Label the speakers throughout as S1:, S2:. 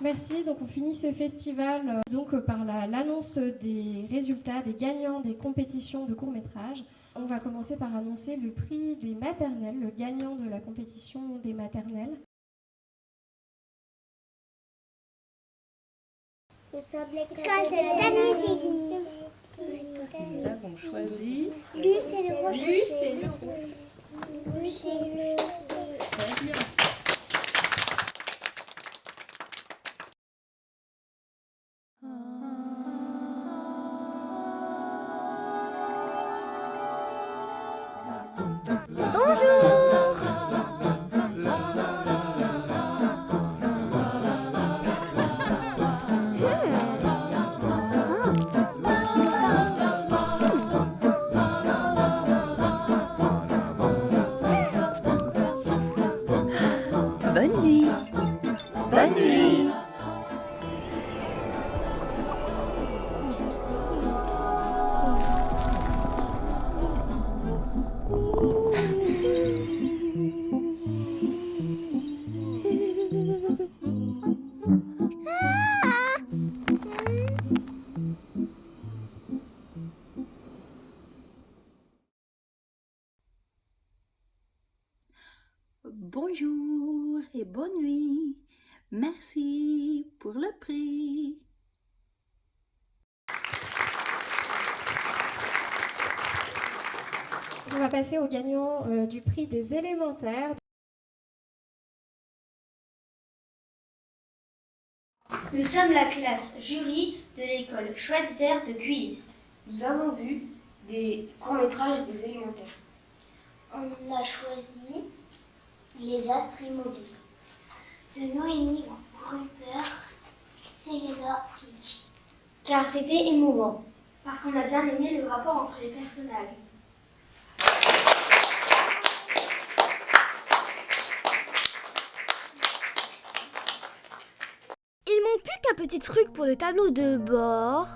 S1: Merci, donc on finit ce festival par l'annonce des résultats des gagnants des compétitions de court-métrage. On va commencer par annoncer le prix des maternelles, le gagnant de la compétition des maternelles.
S2: Nous avons choisi
S3: Luce et le rocher.
S2: Luce et le rocher. Très bien.
S4: Bonne nuit.
S2: Bonne nuit.
S4: Bonjour et bonne nuit. Merci pour le prix.
S1: On va passer au gagnant du prix des élémentaires.
S5: Nous sommes la classe jury de l'école Schweitzer de Guise.
S6: Nous avons vu des courts-métrages des élémentaires.
S3: On a choisi Les Astres Immobiles de Noémie Rupert, Selena Pic.
S5: Car c'était émouvant. Parce qu'on a bien aimé le rapport entre les personnages.
S7: Il manque plus qu'un petit truc pour le tableau de bord.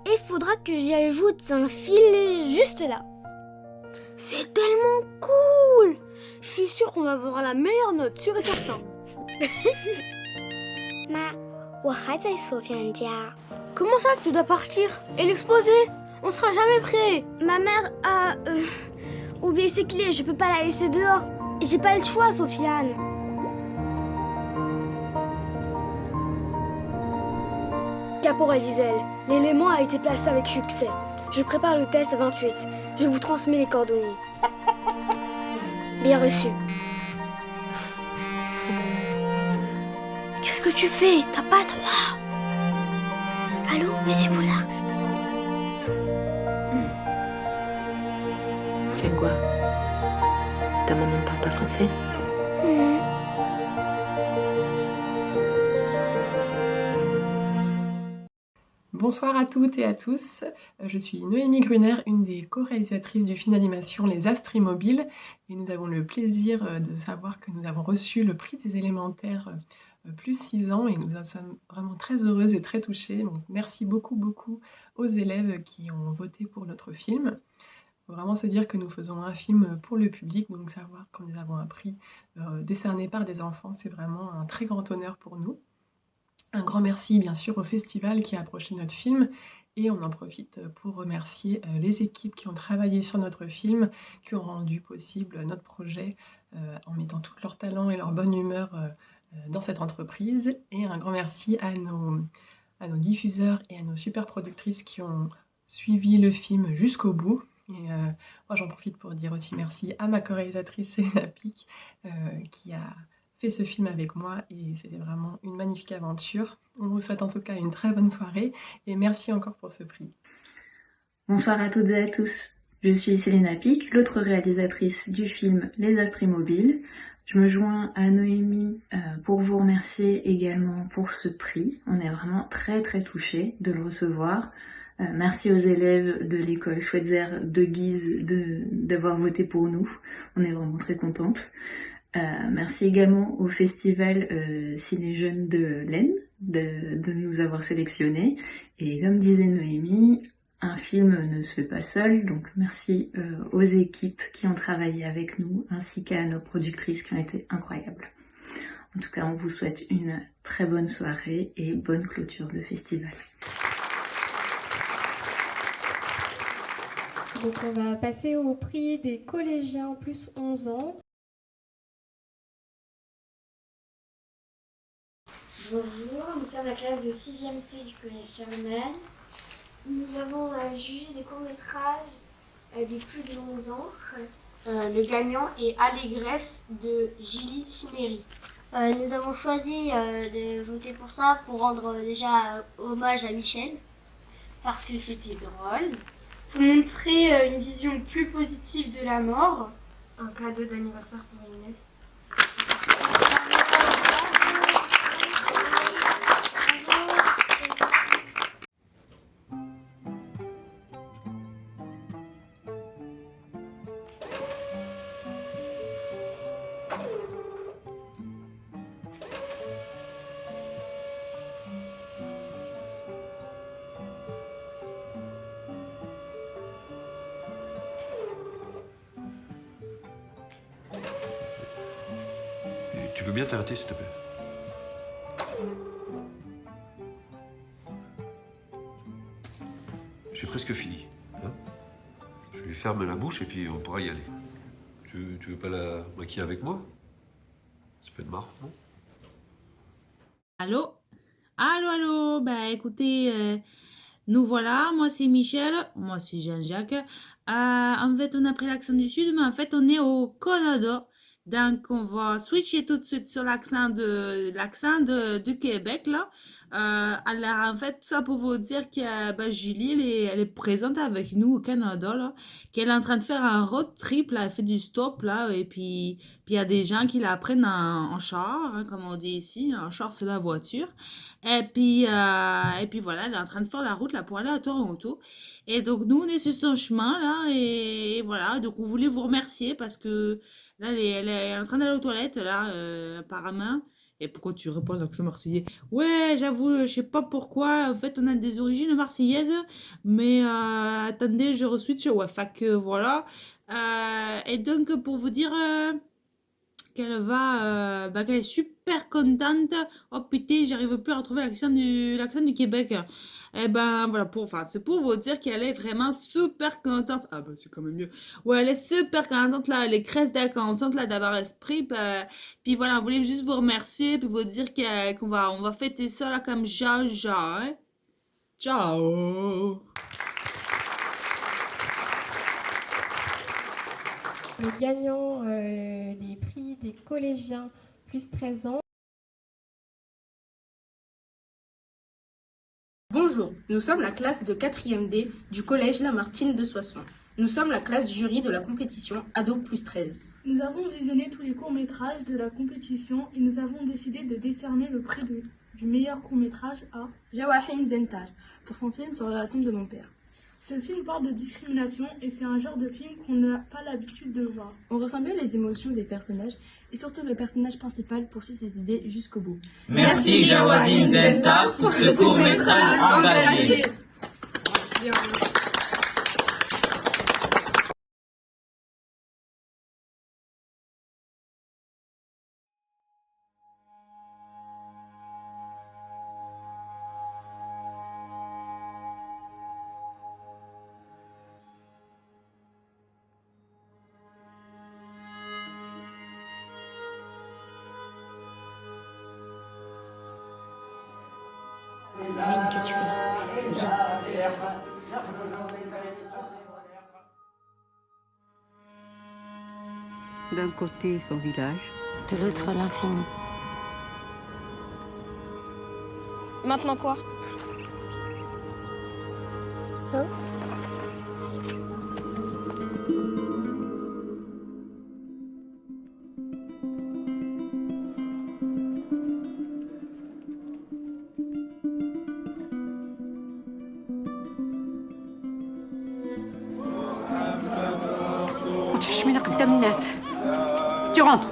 S7: Et faudra que j'y ajoute un filet juste là.
S6: C'est tellement cool! Je suis sûre qu'on va avoir la meilleure note, sûr et certain. Comment ça, tu dois partir? Et l'exposé? On sera jamais prêt.
S7: Ma mère a oublié ses clés, je peux pas la laisser dehors. J'ai pas le choix, Sofiane. Caporal Gisèle, l'élément a été placé avec succès. Je prépare le test 28. Je vous transmets les coordonnées. Bien reçu.
S6: Qu'est-ce que tu fais? T'as pas le droit.
S7: Allô, monsieur Boulard?
S8: C'est quoi? Ta maman ne parle pas français?
S9: Bonsoir à toutes et à tous, je suis Noémie Gruner, une des co-réalisatrices du film d'animation Les Astres Immobiles, et nous avons le plaisir de savoir que nous avons reçu le prix des élémentaires plus 6 ans et nous en sommes vraiment très heureuses et très touchées. Donc, merci beaucoup aux élèves qui ont voté pour notre film. Il faut vraiment se dire que nous faisons un film pour le public, donc savoir que nous avons un prix décerné par des enfants, c'est vraiment un très grand honneur pour nous. Un grand merci bien sûr au festival qui a approché notre film et on en profite pour remercier les équipes qui ont travaillé sur notre film, qui ont rendu possible notre projet en mettant tout leur talent et leur bonne humeur dans cette entreprise. Et un grand merci à nos diffuseurs et à nos super productrices qui ont suivi le film jusqu'au bout. Et moi j'en profite pour dire aussi merci à ma co-réalisatrice Selena Pic qui a fait ce film avec moi et c'était vraiment une magnifique aventure. On vous souhaite en tout cas une très bonne soirée et merci encore pour ce prix.
S10: Bonsoir à toutes et à tous, je suis Selena Pic, l'autre réalisatrice du film Les Astres Immobiles. Je me joins à Noémie pour vous remercier également pour ce prix. On est vraiment très touchés de le recevoir. Merci aux élèves de l'école Schweitzer de Guise d'avoir voté pour nous. On est vraiment très contentes. Merci également au festival Ciné Jeunes de l'Aisne de nous avoir sélectionnés. Et comme disait Noémie, un film ne se fait pas seul, donc merci aux équipes qui ont travaillé avec nous, ainsi qu'à nos productrices qui ont été incroyables. En tout cas, on vous souhaite une très bonne soirée et bonne clôture de festival.
S1: Donc on va passer au prix des collégiens plus 11 ans.
S7: Bonjour, nous sommes la classe de 6e C du collège Charmel. Nous avons jugé des courts-métrages des plus de 11 ans. Le gagnant est Allégresse de Gilly Finéry.
S3: Nous avons choisi de voter pour ça pour rendre déjà hommage à Michel.
S7: Parce que c'était drôle. Pour montrer une vision plus positive de la mort. Un cadeau d'anniversaire pour Inès.
S11: Tu veux bien t'arrêter, s'il te plaît? J'ai presque fini. Hein, je lui ferme la bouche et puis on pourra y aller. Tu veux pas la maquiller avec moi? Ça peut être marrant, non?
S12: Allô? Allô? Bah écoutez, nous voilà, moi c'est Michel, moi c'est Jean-Jacques. En fait, on a pris l'accent du Sud, mais en fait, on est au Canada. Donc, on va switcher tout de suite sur l'accent de Québec, là. Alors, en fait, tout ça pour vous dire que Julie, elle est présente avec nous au Canada, là, qu'elle est en train de faire un road trip, là, elle fait du stop, là, et puis il y a des gens qui la prennent en char, hein, comme on dit ici, en char, c'est la voiture. Et puis voilà, elle est en train de faire la route, là, pour aller à Toronto. Et donc, nous, on est sur son chemin, là, et voilà, donc on voulait vous remercier parce que là, elle est en train d'aller aux toilettes, là, apparemment. Et pourquoi tu réponds à l'accent marseillais? Ouais, j'avoue, je sais pas pourquoi. En fait, on a des origines marseillaises. Mais attendez, je re-switch. Ouais, fait que voilà. Et donc, pour vous dire qu'elle est super contente. Oh putain, j'arrive plus à retrouver l'accent du Québec. Eh ben voilà, c'est pour vous dire qu'elle est vraiment super contente. Ah ben c'est quand même mieux. Ouais, elle est super contente là, elle est cresse contente là d'avoir l'esprit. Puis voilà, on voulait juste vous remercier puis vous dire qu'on va fêter ça là comme jaja, hein. Ciao.
S1: Le gagnant des prix des collégiens plus 13 ans.
S13: Bonjour, nous sommes la classe de 4e D du collège Lamartine de Soissons. Nous sommes la classe jury de la compétition Ado plus 13.
S14: Nous avons visionné tous les courts-métrages de la compétition et nous avons décidé de décerner le prix du meilleur court-métrage à
S13: Jawahin Zentar pour son film sur la tombe de mon père.
S14: Ce film parle de discrimination et c'est un genre de film qu'on n'a pas l'habitude de voir.
S13: On ressent bien les émotions des personnages et surtout le personnage principal poursuit ses idées jusqu'au bout.
S15: Merci Jawahin Zentar pour ce court-métrage engagé.
S6: Qu'est-ce que tu fais là? Viens.
S8: D'un côté, son village.
S6: De l'autre, l'infini.
S7: Maintenant quoi?
S6: Hein?
S8: وتحشمينا قدام الناس. Tu rentres.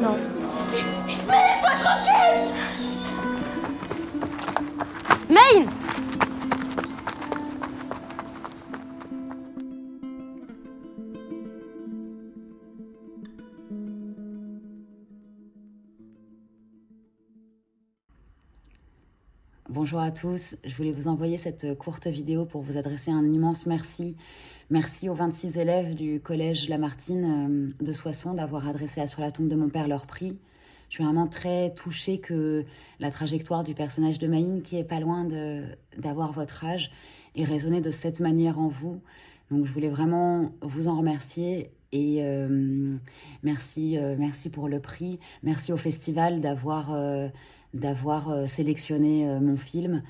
S6: Non.
S3: Ismaël, laisse-moi tranquille!
S6: Maïn!
S16: Bonjour à tous, je voulais vous envoyer cette courte vidéo pour vous adresser un immense merci. Merci aux 26 élèves du collège Lamartine de Soissons d'avoir adressé à Sur la tombe de mon père leur prix. Je suis vraiment très touchée que la trajectoire du personnage de Maïne, qui est pas loin d'avoir votre âge, ait résonné de cette manière en vous. Donc je voulais vraiment vous en remercier et merci pour le prix. Merci au festival d'avoir sélectionné mon film.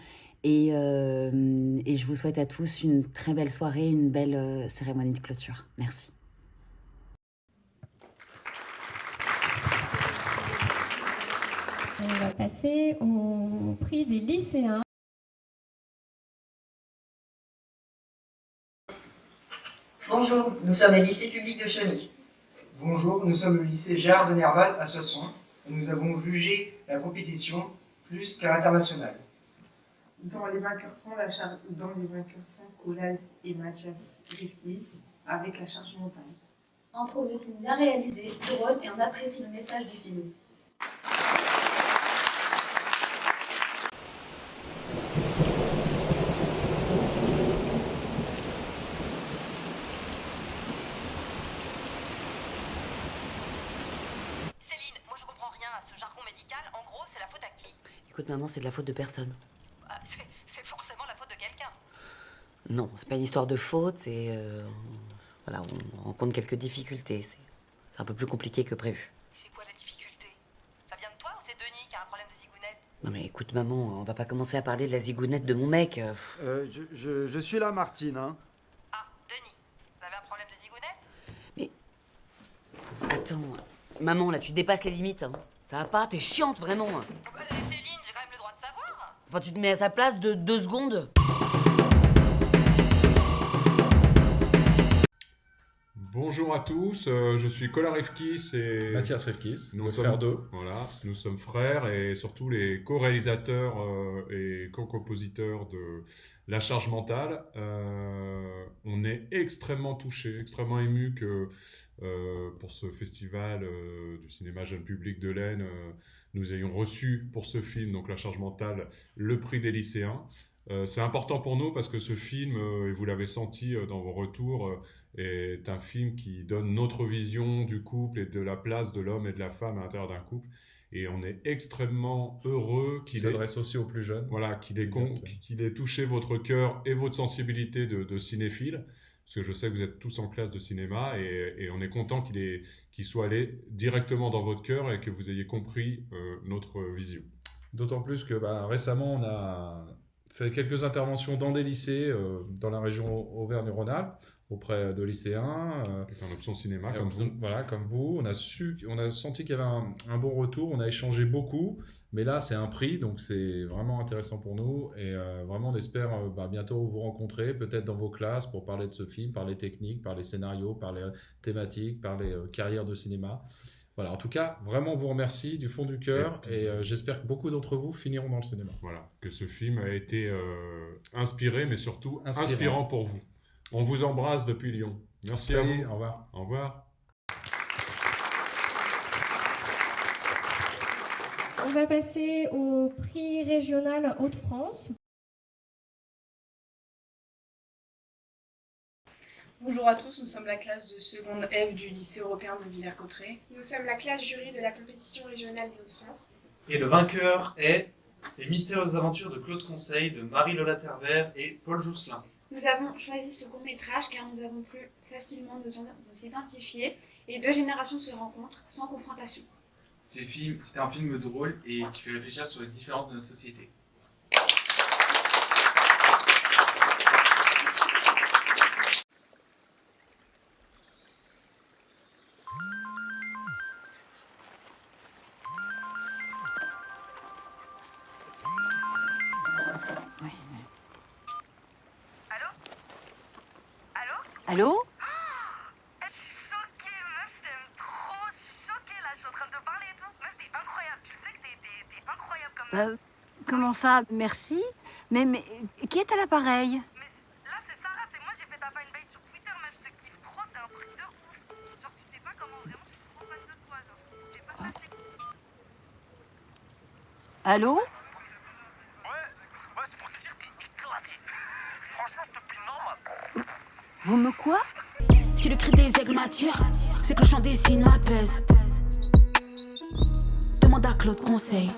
S16: Et je vous souhaite à tous une très belle soirée, une belle cérémonie de clôture. Merci.
S1: On va passer au prix des lycéens.
S17: Bonjour, nous sommes le lycée public de Chauny.
S18: Bonjour, nous sommes le lycée Gérard de Nerval à Soissons et nous avons jugé la compétition plus qu'à l'international.
S19: Dans les vainqueurs sont Colas et Mathias Rivkis avec la charge mentale.
S20: On trouve le film bien réalisé, drôle et on apprécie le message du film.
S8: Écoute maman, c'est de la faute de personne.
S21: C'est forcément la faute de quelqu'un.
S8: Non, c'est pas une histoire de faute, c'est... Voilà, on rencontre quelques difficultés. C'est un peu plus compliqué que prévu.
S21: C'est quoi la difficulté? Ça vient de toi ou c'est Denis qui a un problème de zigounette?
S8: Non mais écoute maman, on va pas commencer à parler de la zigounette de mon mec.
S22: Je suis là, Martine, hein.
S21: Ah, Denis, vous avez un problème de zigounette?
S8: Mais... Attends, maman, là, tu dépasses les limites, hein. Ça va pas, t'es chiante, vraiment.
S21: Céline, j'ai quand même le droit de savoir.
S8: Enfin, tu te mets à sa place de 2 secondes.
S23: Bonjour à tous, je suis Colas Rivkis et
S24: Mathias Rivkis,
S23: nous
S24: le
S23: sommes
S24: frère d'eux.
S23: Voilà, nous sommes frères et surtout les co-réalisateurs et co-compositeurs de La Charge Mentale. On est extrêmement touchés, extrêmement émus que pour ce festival du cinéma jeune public de l'Aisne, nous ayons reçu pour ce film, donc La Charge Mentale, le prix des lycéens. C'est important pour nous parce que ce film, et vous l'avez senti dans vos retours, est un film qui donne notre vision du couple et de la place de l'homme et de la femme à l'intérieur d'un couple. Et on est extrêmement heureux qu'il
S24: s'adresse aussi aux plus jeunes.
S23: Voilà, qu'il ait touché votre cœur et votre sensibilité de cinéphile. Parce que je sais que vous êtes tous en classe de cinéma et on est content qu'il soit allé directement dans votre cœur et que vous ayez compris notre vision.
S24: D'autant plus que récemment, on a fait quelques interventions dans des lycées dans la région Auvergne-Rhône-Alpes auprès de lycéens.
S23: En option cinéma, comme vous.
S24: Voilà, comme vous. On a senti qu'il y avait un bon retour, on a échangé beaucoup, mais là c'est un prix, donc c'est vraiment intéressant pour nous et vraiment on espère bientôt vous rencontrer, peut-être dans vos classes pour parler de ce film, parler technique, parler scénario, parler thématique, parler carrière de cinéma. Voilà, en tout cas, vraiment on vous remercie du fond du cœur et j'espère que beaucoup d'entre vous finiront dans le cinéma.
S23: Voilà, que ce film a été inspiré, mais surtout inspirant pour vous. On vous embrasse depuis Lyon. Merci à vous.
S24: Au revoir.
S23: Au revoir.
S1: On va passer au prix régional Hauts-de-France.
S25: Bonjour à tous, nous sommes la classe de seconde F du lycée européen de Villers-Cotterêts.
S7: Nous sommes la classe jury de la compétition régionale des Hauts-de-France.
S26: Et le vainqueur est Les mystérieuses aventures de Claude Conseil de Marie-Lola Tervert et Paul Jousselin.
S7: Nous avons choisi ce court-métrage car nous avons pu facilement nous identifier et deux générations se rencontrent sans confrontation.
S27: C'était un film drôle et qui fait réfléchir sur les différences de notre société.
S28: Allô?
S21: Je suis choquée, meuf, je t'aime trop, je suis choquée là, je suis en train de te parler et tout. Meuf, t'es incroyable, tu sais que t'es incroyable comme meuf.
S28: Comment ça? Merci. Mais qui est à l'appareil?
S21: Mais là, c'est Sarah, c'est moi, j'ai fait ta fanbase sur Twitter, meuf, je te kiffe trop, c'est un truc de ouf. Genre, tu sais pas comment, vraiment, je suis trop fan de toi, genre. J'ai pas sachez.
S28: Allô?
S21: Ouais,
S28: m'attire, c'est que le chant des signes m'apaise. Demande à Claude Conseil.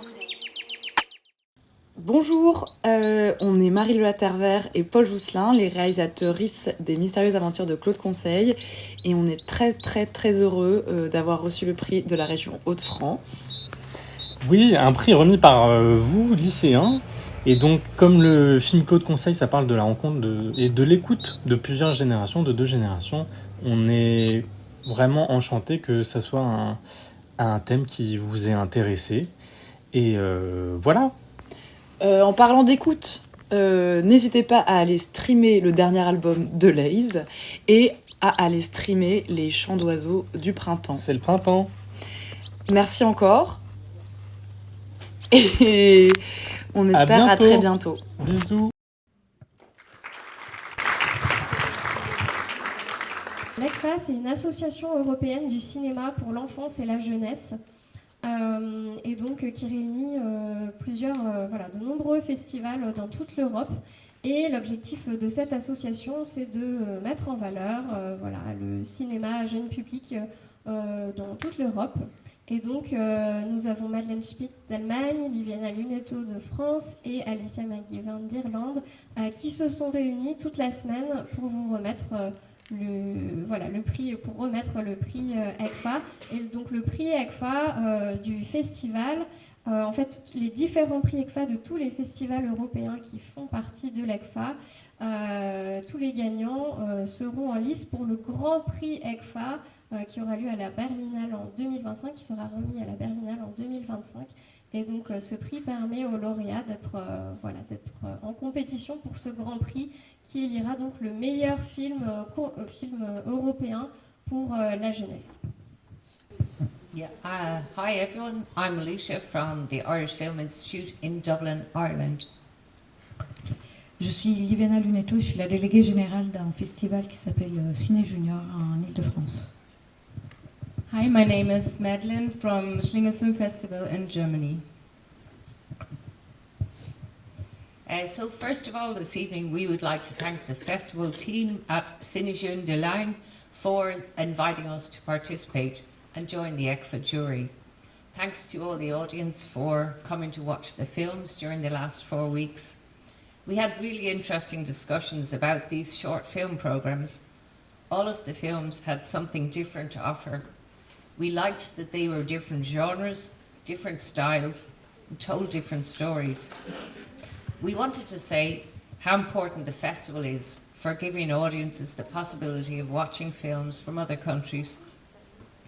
S2: Bonjour, on est Marie-Lola Tervert et Paul Jousselin, les réalisatrices des Mystérieuses Aventures de Claude Conseil, et on est très heureux d'avoir reçu le prix de la région Hauts-de-France.
S4: Oui, un prix remis par vous, lycéens. Et donc, comme le film Claude Conseil, ça parle de la rencontre et de l'écoute de plusieurs générations, de 2 générations, on est vraiment enchanté que ça soit un thème qui vous ait intéressé. Et voilà.
S2: En parlant d'écoute, n'hésitez pas à aller streamer le dernier album de Laïs et à aller streamer les chants d'oiseaux du printemps.
S4: C'est le printemps.
S2: Merci encore. Et on espère à très bientôt.
S4: Bisous.
S1: L'ECFA, c'est une association européenne du cinéma pour l'enfance et la jeunesse, et donc qui réunit de nombreux festivals dans toute l'Europe. Et l'objectif de cette association, c'est de mettre en valeur le cinéma jeune public dans toute l'Europe. Et donc, nous avons Madeleine Spitz d'Allemagne, Liviana Lunetto de France et Alicia McGivern d'Irlande qui se sont réunies toute la semaine pour vous remettre le prix ECFA. Et donc, le prix ECFA du festival, en fait, les différents prix ECFA de tous les festivals européens qui font partie de l'ECFA, tous les gagnants seront en lice pour le grand prix ECFA qui aura lieu à la Berlinale en 2025, qui sera remis à la Berlinale en 2025. Et donc ce prix permet aux lauréats d'être en compétition pour ce grand prix qui élira donc le meilleur film européen pour la jeunesse.
S5: Yeah. Hi everyone, I'm Alicia from the Irish Film Institute in Dublin, Ireland.
S9: Je suis Liviana Lunetto, je suis la déléguée générale d'un festival qui s'appelle Ciné Junior en Île-de-France.
S10: Hi, my name is Madeleine from Schlinge Film Festival in Germany.
S5: So first of all, this evening we would like to thank the festival team at Ciné Jeunes de Laine for inviting us to participate and join the ECFA jury. Thanks to all the audience for coming to watch the films during the last 4 weeks. We had really interesting discussions about these short film programs. All of the films had something different to offer. We liked that they were different genres, different styles, and told different stories. We wanted to say how important the festival is for giving audiences the possibility of watching films from other countries,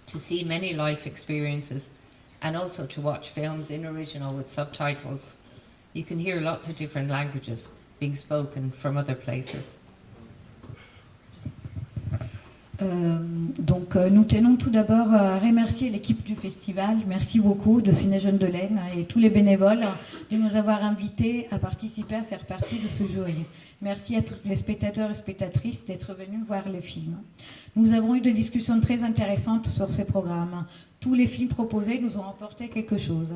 S5: to see many life experiences, and also to watch films in original with subtitles. You can hear lots of different languages being spoken from other places.
S9: Nous tenons tout d'abord à remercier l'équipe du festival. Merci beaucoup de Ciné Jeunes de Laine et tous les bénévoles de nous avoir invités à participer, à faire partie de ce jury. Merci à tous les spectateurs et spectatrices d'être venus voir les films. Nous avons eu des discussions très intéressantes sur ces programmes. Tous les films proposés nous ont apporté quelque chose.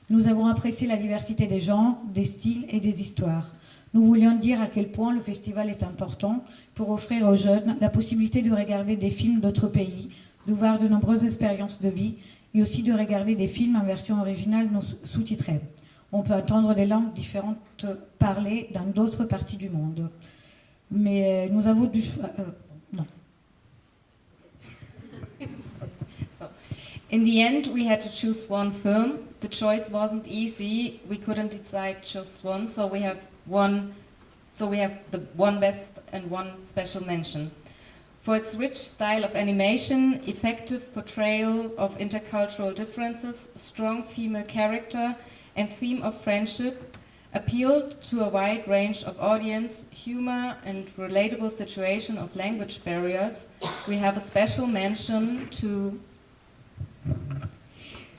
S9: Nous avons apprécié la diversité des genres, des styles et des histoires. Nous voulions dire à quel point le festival est important pour offrir aux jeunes la possibilité de regarder des films d'autres pays, de voir de nombreuses expériences de vie et aussi de regarder des films en version originale non sous-titrée. On peut entendre des langues différentes parlées dans d'autres parties du monde. Mais nous avons dû... non.
S10: In the end, we had to choose one film. The choice wasn't easy. We couldn't decide just one, so we have the one best and one special mention. For its rich style of animation, effective portrayal of intercultural differences, strong female character, and theme of friendship, appealed to a wide range of audience, humor, and relatable situation of language barriers, we have a special mention to...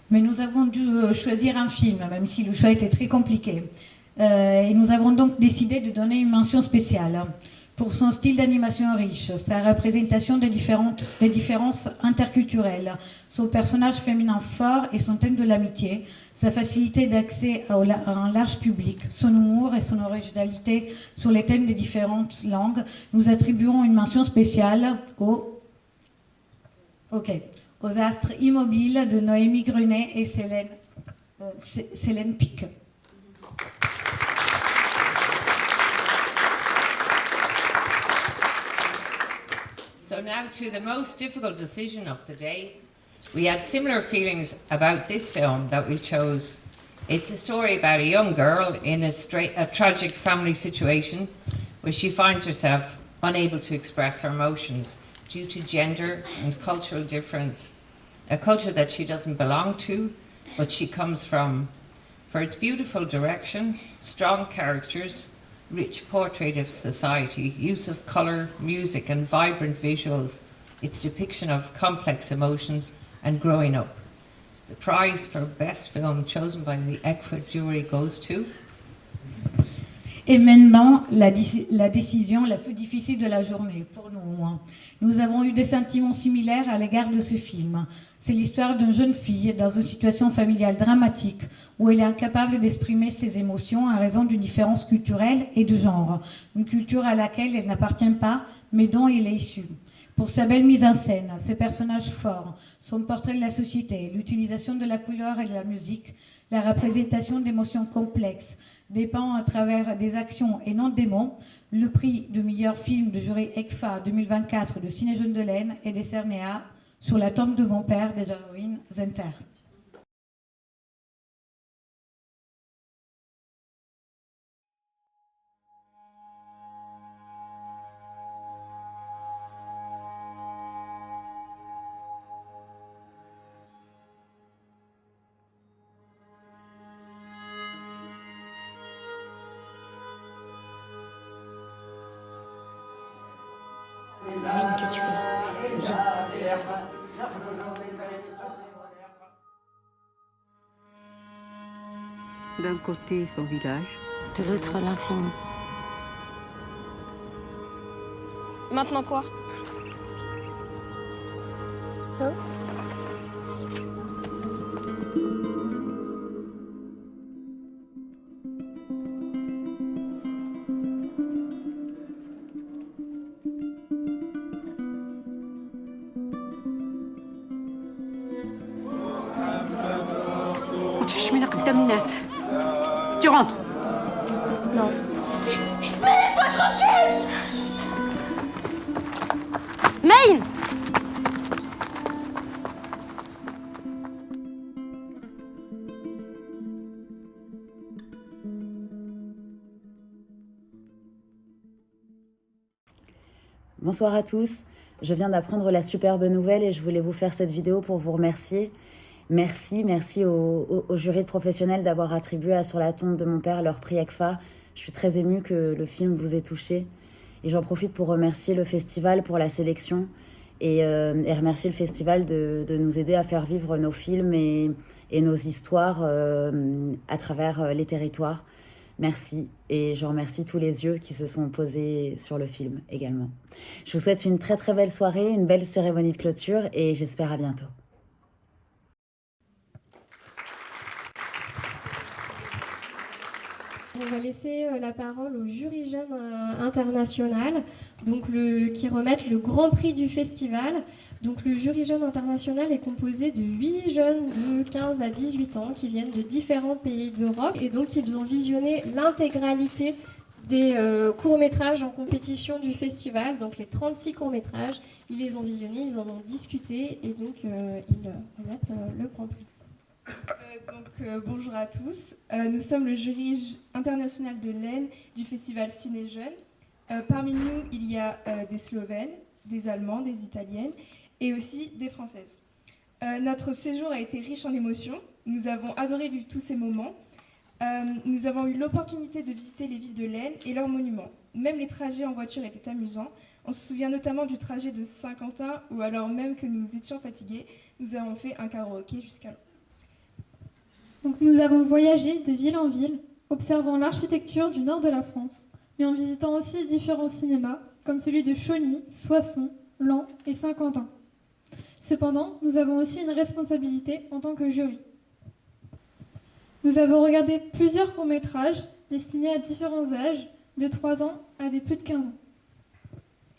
S9: Mais nous avons dû choisir un film, même si le choix était très compliqué. Et nous avons donc décidé de donner une mention spéciale pour son style d'animation riche, sa représentation des différences interculturelles, son personnage féminin fort et son thème de l'amitié, sa facilité d'accès à un large public, son humour et son originalité sur les thèmes des différentes langues. Nous attribuons une mention spéciale au Ok. Aux astres immobiles de Noémie Grunet et Célène Pic.
S5: So now to the most difficult decision of the day. We had similar feelings about this film that we chose. It's a story about a young girl in a tragic family situation where she finds herself unable to express her emotions due to gender and cultural difference, a culture that she doesn't belong to, but she comes from. For its beautiful direction, strong characters, rich portrait of society, use of colour, music and vibrant visuals, its depiction of complex emotions and growing up. The prize for best film chosen by the ECFA jury goes to...
S9: Et maintenant, la décision la plus difficile de la journée, pour nous. Nous avons eu des sentiments similaires à l'égard de ce film. C'est l'histoire d'une jeune fille dans une situation familiale dramatique où elle est incapable d'exprimer ses émotions en raison d'une différence culturelle et de genre. Une culture à laquelle elle n'appartient pas, mais dont elle est issue. Pour sa belle mise en scène, ses personnages forts, son portrait de la société, l'utilisation de la couleur et de la musique, la représentation d'émotions complexes, dépend à travers des actions et non des mots, le prix du meilleur film du jury ECFA 2024 de Ciné Jeune de l'Aisne est décerné à Sur la tombe de mon père de Jérôme Zenter.
S28: Qu'est-ce que tu fais là? Viens. D'un côté son village, de l'autre l'infini.
S20: Maintenant quoi? Hein?
S28: وتحشمينا قدام الناس. Tu rentres.
S20: Non.
S28: Ismaël, laisse-moi tranquille. Maïn.
S3: Bonsoir à tous, je viens d'apprendre la superbe nouvelle et je voulais vous faire cette vidéo pour vous remercier. Merci au jury de professionnels d'avoir attribué à Sur la tombe de mon père leur prix ECFA. Je suis très émue que le film vous ait touché. Et j'en profite pour remercier le festival pour la sélection et remercier le festival de nous aider à faire vivre nos films et nos histoires à travers les territoires. Merci, et je remercie tous les yeux qui se sont posés sur le film également. Je vous souhaite une très très belle soirée, une belle cérémonie de clôture et j'espère à bientôt.
S1: On va laisser la parole au jury jeune international, donc qui remettent le grand prix du festival. Donc le jury jeune international est composé de 8 jeunes de 15 à 18 ans qui viennent de différents pays d'Europe. Et donc ils ont visionné l'intégralité des courts-métrages en compétition du festival, donc les 36 courts-métrages. Ils les ont visionnés, ils en ont discuté et donc ils remettent le grand prix.
S6: Bonjour à tous, nous sommes le jury international de l'Aisne du festival Ciné Jeune. Parmi nous, il y a des Slovènes, des Allemands, des Italiennes et aussi des Françaises. Notre séjour a été riche en émotions, nous avons adoré vivre tous ces moments. Nous avons eu l'opportunité de visiter les villes de l'Aisne et leurs monuments. Même les trajets en voiture étaient amusants. On se souvient notamment du trajet de Saint-Quentin où alors même que nous étions fatigués, nous avons fait un karaoké jusqu'à l'eau.
S20: Donc nous avons voyagé de ville en ville, observant l'architecture du nord de la France, mais en visitant aussi différents cinémas, comme celui de Chauny, Soissons, Laon et Saint-Quentin. Cependant, nous avons aussi une responsabilité en tant que jury. Nous avons regardé plusieurs courts-métrages destinés à différents âges, de 3 ans à des plus de 15 ans.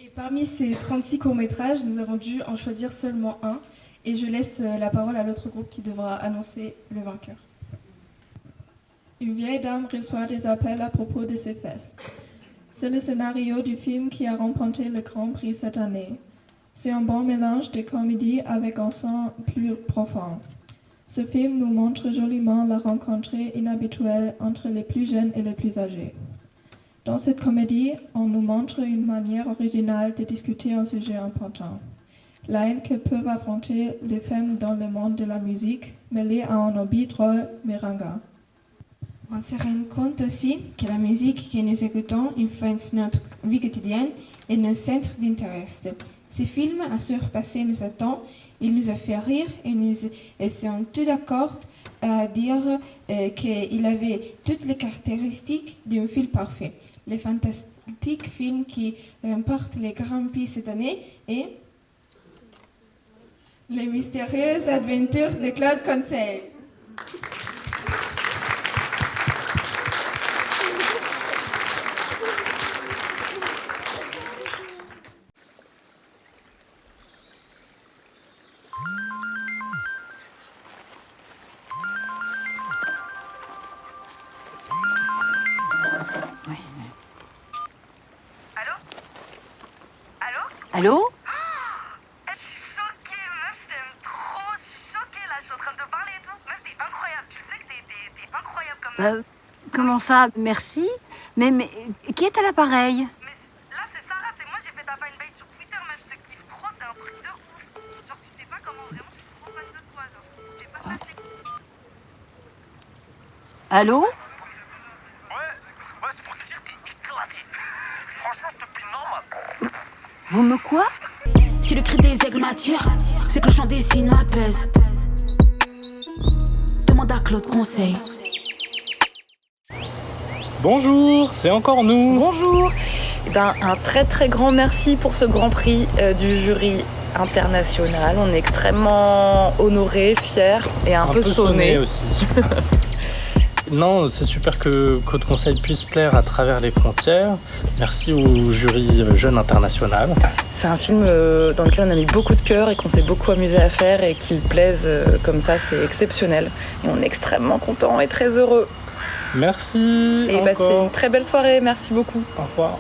S6: Et parmi ces 36 courts-métrages, nous avons dû en choisir seulement un. Et je laisse la parole à l'autre groupe qui devra annoncer le vainqueur.
S11: Une vieille dame reçoit des appels à propos de ses fesses. C'est le scénario du film qui a remporté le Grand Prix cette année. C'est un bon mélange de comédie avec un son plus profond. Ce film nous montre joliment la rencontre inhabituelle entre les plus jeunes et les plus âgés. Dans cette comédie, on nous montre une manière originale de discuter un sujet important. La haine que peuvent affronter les femmes dans le monde de la musique, mêlée à un hobby drôle mais ringard.
S12: On se rend compte aussi que la musique que nous écoutons influence notre vie quotidienne et nos centres d'intérêt. Ce film a surpassé nos attentes, il nous a fait rire et nous sommes tous d'accord à dire qu'il avait toutes les caractéristiques d'un film parfait. Le fantastique film qui remporte les Grands Prix cette année est Les mystérieuses aventures de Claude Conseil.
S28: Allô?
S21: Je suis choquée, meuf, j'étais trop choquée là, je suis en train de te parler et tout. Meuf, t'es incroyable, tu sais que t'es incroyable comme meuf.
S28: Comment ça? Merci. Mais qui est à l'appareil?
S21: Mais là, c'est Sarah, c'est moi, j'ai fait ta fanbase sur Twitter, meuf, je te kiffe trop, c'est un truc de ouf. Genre, tu sais pas comment, vraiment, je suis trop fan de toi, genre. J'ai pas lâché.
S28: Allô?
S21: Ouais, c'est pour te dire, t'es éclaté. Franchement, je te plie normal.
S28: Vous me quoi?
S13: Si le cri des aigles m'attire, c'est que le chant des cygnes m'apaise. Demande à Claude Conseil.
S4: Bonjour, c'est encore nous.
S2: Bonjour. Un très très grand merci pour ce Grand Prix du jury international. On est extrêmement honorés, fiers et un peu sonnés
S4: aussi. Non, c'est super que Claude Conseil puisse plaire à travers les frontières. Merci au jury Jeune International.
S2: C'est un film dans lequel on a mis beaucoup de cœur et qu'on s'est beaucoup amusé à faire et qu'il plaise comme ça, c'est exceptionnel. Et on est extrêmement contents et très heureux.
S4: Merci.
S2: Et c'est une très belle soirée, merci beaucoup.
S4: Au revoir.